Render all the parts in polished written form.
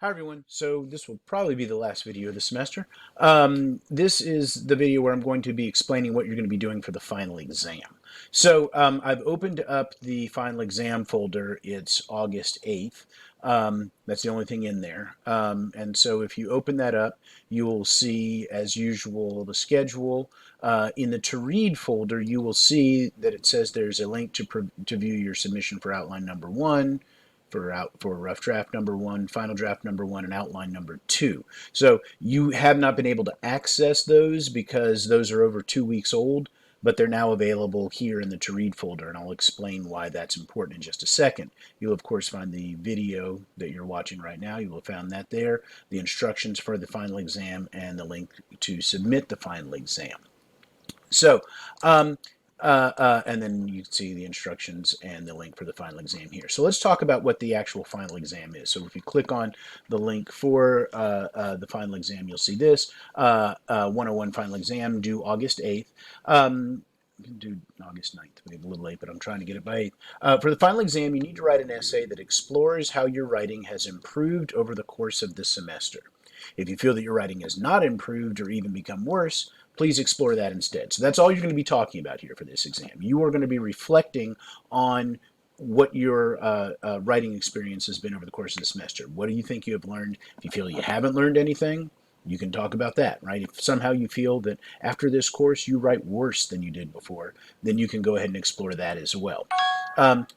Hi everyone. So this will probably be the last video of the semester. This is the video where I'm going to be explaining what you're going to be doing for the final exam. So I've opened up the final exam folder. It's August 8th. That's the only thing in there. And so if you open that up, you will see, as usual, the schedule. In the to read folder, you will see that it says there's a link to view your submission for outline number 1, for rough draft number 1, final draft number 1, and outline number 2. So you have not been able to access those because those are over 2 weeks old, but they're now available here in the to read folder, and I'll explain why that's important in just a second. You'll of course find the video that you're watching right now. You will have found that there, the instructions for the final exam, and the link to submit the final exam. So and then you can see the instructions and the link for the final exam here. So let's talk about what the actual final exam is. So if you click on the link for the final exam, you'll see this 101 final exam due August 8th. We can do August 9th, maybe a little late, but I'm trying to get it by 8th. For the final exam, you need to write an essay that explores how your writing has improved over the course of the semester. If you feel that your writing has not improved or even become worse, please explore that instead. So that's all you're going to be talking about here for this exam. You are going to be reflecting on what your writing experience has been over the course of the semester. What do you think you have learned? If you feel you haven't learned anything, you can talk about that, right? If somehow you feel that after this course you write worse than you did before, then you can go ahead and explore that as well.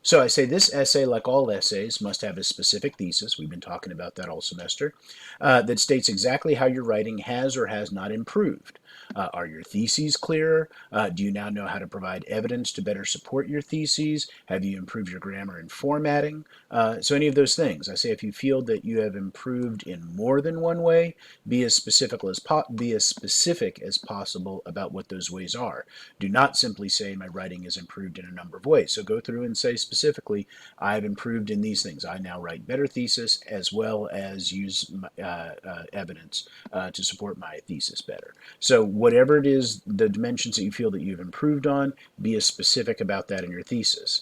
So I say this essay, like all essays, must have a specific thesis. We've been talking about that all semester, that states exactly how your writing has or has not improved. Are your theses clearer? Do you now know how to provide evidence to better support your theses? Have you improved your grammar and formatting? So any of those things. I say if you feel that you have improved in more than one way, be as specific as possible about what those ways are. Do not simply say my writing has improved in a number of ways. So go through and say specifically, I've improved in these things. I now write better thesis as well as use evidence to support my thesis better. So whatever it is, the dimensions that you feel that you've improved on, be as specific about that in your thesis.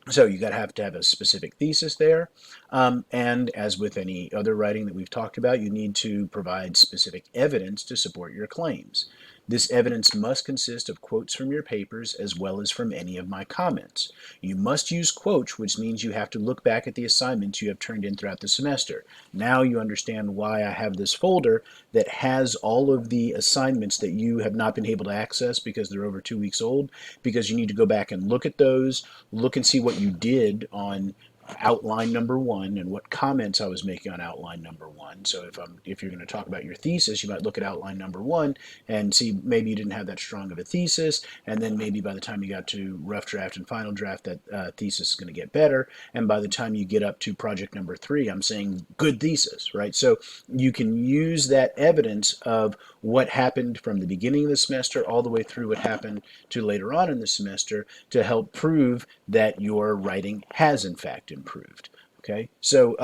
So you have to have a specific thesis there, and as with any other writing that we've talked about, you need to provide specific evidence to support your claims. This evidence must consist of quotes from your papers as well as from any of my comments. You must use quotes, which means you have to look back at the assignments you have turned in throughout the semester. Now you understand why I have this folder that has all of the assignments that you have not been able to access because they're over 2 weeks old, because you need to go back and look at those, look and see what you did on outline number 1 and what comments I was making on outline number 1. So if you're going to talk about your thesis, you might look at outline number 1 and see maybe you didn't have that strong of a thesis, and then maybe by the time you got to rough draft and final draft, that thesis is going to get better, and by the time you get up to project number 3, I'm saying good thesis, right? So you can use that evidence of what happened from the beginning of the semester all the way through what happened to later on in the semester to help prove that your writing has in fact improved. Okay, so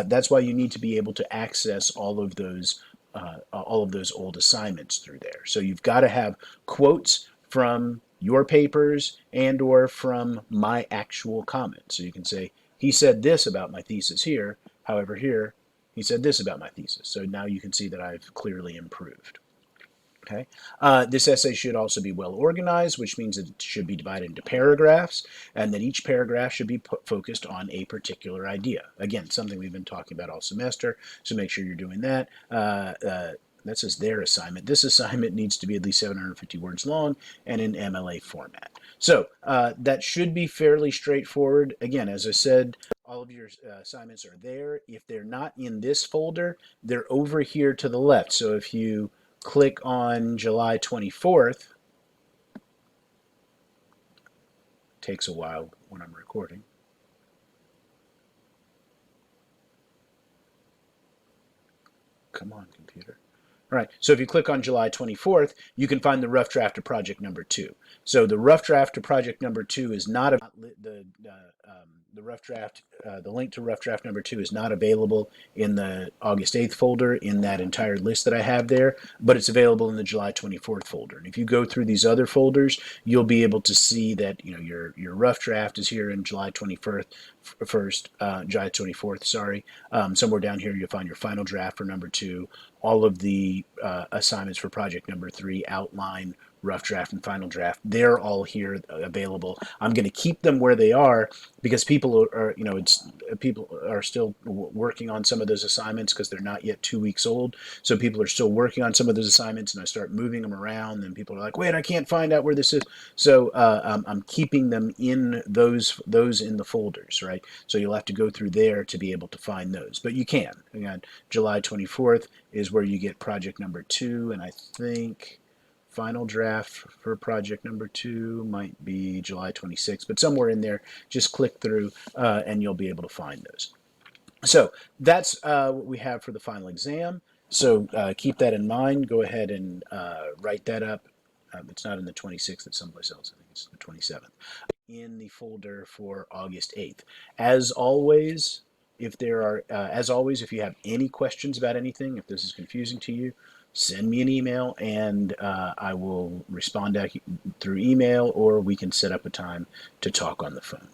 that's why you need to be able to access all of those old assignments through there. So you've got to have quotes from your papers and or from my actual comments. So you can say, he said this about my thesis here, however here, he said this about my thesis. So now you can see that I've clearly improved. Okay. This essay should also be well organized, which means that it should be divided into paragraphs, and that each paragraph should be focused on a particular idea. Again, something we've been talking about all semester, so make sure you're doing that. That says their assignment. This assignment needs to be at least 750 words long and in MLA format. So that should be fairly straightforward. Again, as I said, all of your assignments are there. If they're not in this folder, they're over here to the left. So if you click on July 24th, takes a while when I'm recording. Come on, computer. All right, so if you click on July 24th, you can find the rough draft of project number 2. So the rough draft of project number 2 is not the rough draft. The link to rough draft number 2 is not available in the August 8th folder in that entire list that I have there, but it's available in the July 24th folder. And if you go through these other folders, you'll be able to see that your rough draft is here in July 24th July 24th, sorry. Somewhere down here, you'll find your final draft for number 2, all of the assignments for project number 3, outline, rough draft, and final draft. They're all here available. I'm going to keep them where they are because people are, people are still working on some of those assignments because they're not yet 2 weeks old. So people are still working on some of those assignments, and I start moving them around, and people are like, "Wait, I can't find out where this is." So I'm keeping them in those in the folders, right? So you'll have to go through there to be able to find those, but you can. Again, July 24th is where you get project number 2, and I think final draft for project number 2 might be July 26th, but somewhere in there, just click through and you'll be able to find those. So that's what we have for the final exam. So keep that in mind. Go ahead and write that up. It's not in the 26th, it's someplace else. I think it's the 27th. In the folder for August 8th. As always, if you have any questions about anything, if this is confusing to you, send me an email and I will respond through email, or we can set up a time to talk on the phone.